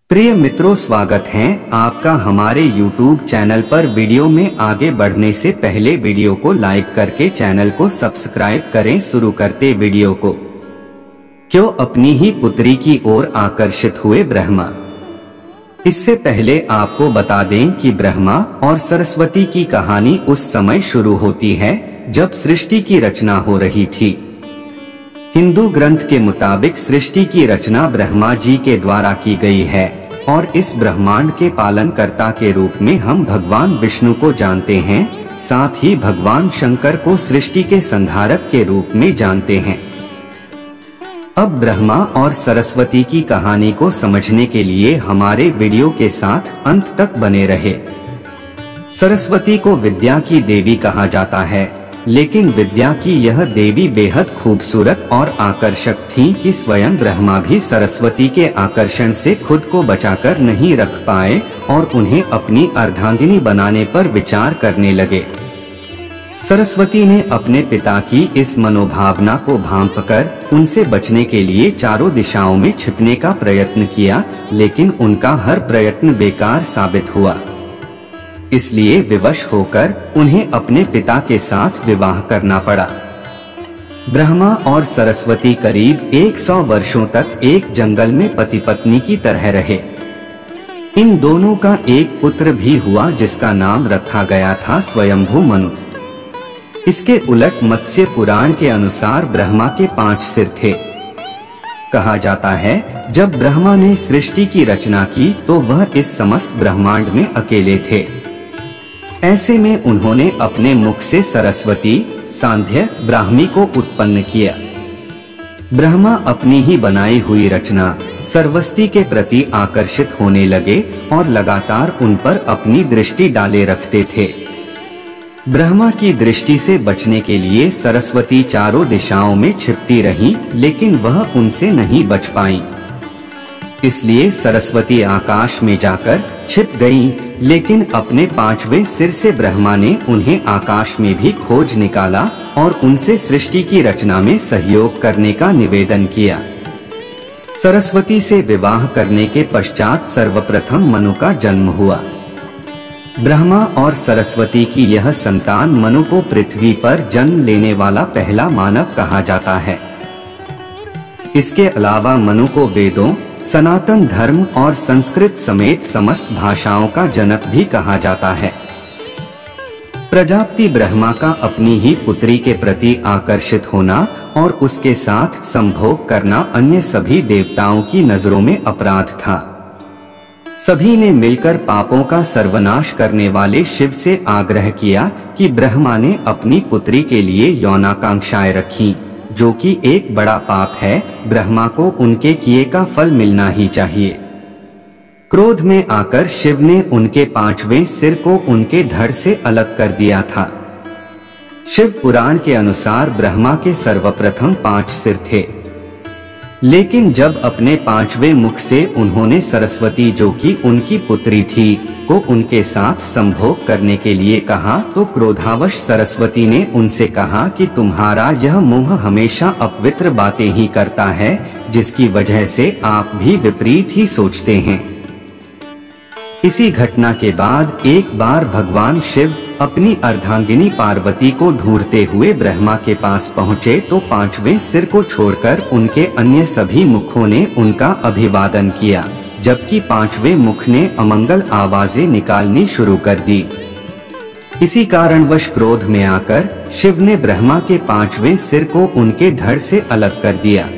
प्रिय मित्रों, स्वागत है आपका हमारे YouTube चैनल पर। वीडियो में आगे बढ़ने से पहले वीडियो को लाइक करके चैनल को सब्सक्राइब करें। शुरू करते वीडियो को। क्यों अपनी ही पुत्री की ओर आकर्षित हुए ब्रह्मा। इससे पहले आपको बता दें कि ब्रह्मा और सरस्वती की कहानी उस समय शुरू होती है जब सृष्टि की रचना हो रही थी। हिंदू ग्रंथ के मुताबिक सृष्टि की रचना ब्रह्मा जी के द्वारा की गई है और इस ब्रह्मांड के पालनकर्ता के रूप में हम भगवान विष्णु को जानते हैं। साथ ही भगवान शंकर को सृष्टि के संधारक के रूप में जानते हैं। अब ब्रह्मा और सरस्वती की कहानी को समझने के लिए हमारे वीडियो के साथ अंत तक बने रहे। सरस्वती को विद्या की देवी कहा जाता है, लेकिन विद्या की यह देवी बेहद खूबसूरत और आकर्षक थी कि स्वयं ब्रह्मा भी सरस्वती के आकर्षण से खुद को बचाकर नहीं रख पाए और उन्हें अपनी अर्धांगिनी बनाने पर विचार करने लगे। सरस्वती ने अपने पिता की इस मनोभावना को भांपकर उनसे बचने के लिए चारों दिशाओं में छिपने का प्रयत्न किया, लेकिन उनका हर प्रयत्न बेकार साबित हुआ। इसलिए विवश होकर उन्हें अपने पिता के साथ विवाह करना पड़ा। ब्रह्मा और सरस्वती करीब 100 वर्षों तक एक जंगल में पति पत्नी की तरह रहे। इन दोनों का एक पुत्र भी हुआ जिसका नाम रखा गया था स्वयंभू मनु। इसके उलट मत्स्य पुराण के अनुसार ब्रह्मा के 5 सिर थे। कहा जाता है जब ब्रह्मा ने सृष्टि की रचना की तो वह इस समस्त ब्रह्मांड में अकेले थे। ऐसे में उन्होंने अपने मुख से सरस्वती, सांध्य, ब्राह्मी को उत्पन्न किया। ब्रह्मा अपनी ही बनाई हुई रचना सरस्वती के प्रति आकर्षित होने लगे और लगातार उन पर अपनी दृष्टि डाले रखते थे। ब्रह्मा की दृष्टि से बचने के लिए सरस्वती चारों दिशाओं में छिपती रहीं, लेकिन वह उनसे नहीं बच पाई। इसलिए सरस्वती आकाश में जाकर छिप गईं, लेकिन अपने 5वें सिर से ब्रह्मा ने उन्हें आकाश में भी खोज निकाला और उनसे सृष्टि की रचना में सहयोग करने का निवेदन किया। सरस्वती से विवाह करने के पश्चात सर्वप्रथम मनु का जन्म हुआ। ब्रह्मा और सरस्वती की यह संतान मनु को पृथ्वी पर जन्म लेने वाला पहला मानव कहा जाता है। इसके अलावा मनु को वेदों, सनातन धर्म और संस्कृत समेत समस्त भाषाओं का जनक भी कहा जाता है। प्रजापति ब्रह्मा का अपनी ही पुत्री के प्रति आकर्षित होना और उसके साथ संभोग करना अन्य सभी देवताओं की नजरों में अपराध था। सभी ने मिलकर पापों का सर्वनाश करने वाले शिव से आग्रह किया कि ब्रह्मा ने अपनी पुत्री के लिए यौनाकांक्षाएं रखी, जो कि एक बड़ा पाप है। ब्रह्मा को उनके किए का फल मिलना ही चाहिए। क्रोध में आकर शिव ने उनके 5वें सिर को उनके धड़ से अलग कर दिया था। शिव पुराण के अनुसार ब्रह्मा के सर्वप्रथम 5 सिर थे, लेकिन जब अपने 5वें मुख से उन्होंने सरस्वती, जो कि उनकी पुत्री थी, को उनके साथ संभोग करने के लिए कहा तो क्रोधावश सरस्वती ने उनसे कहा कि तुम्हारा यह मुंह हमेशा अपवित्र बातें ही करता है, जिसकी वजह से आप भी विपरीत ही सोचते हैं। इसी घटना के बाद एक बार भगवान शिव अपनी अर्धांगिनी पार्वती को ढूंढते हुए ब्रह्मा के पास पहुँचे तो 5वें सिर को छोड़कर उनके अन्य सभी मुखों ने उनका अभिवादन किया, जबकि 5वें मुख ने अमंगल आवाजें निकालनी शुरू कर दी। इसी कारणवश क्रोध में आकर शिव ने ब्रह्मा के 5वें सिर को उनके धड़ से अलग कर दिया।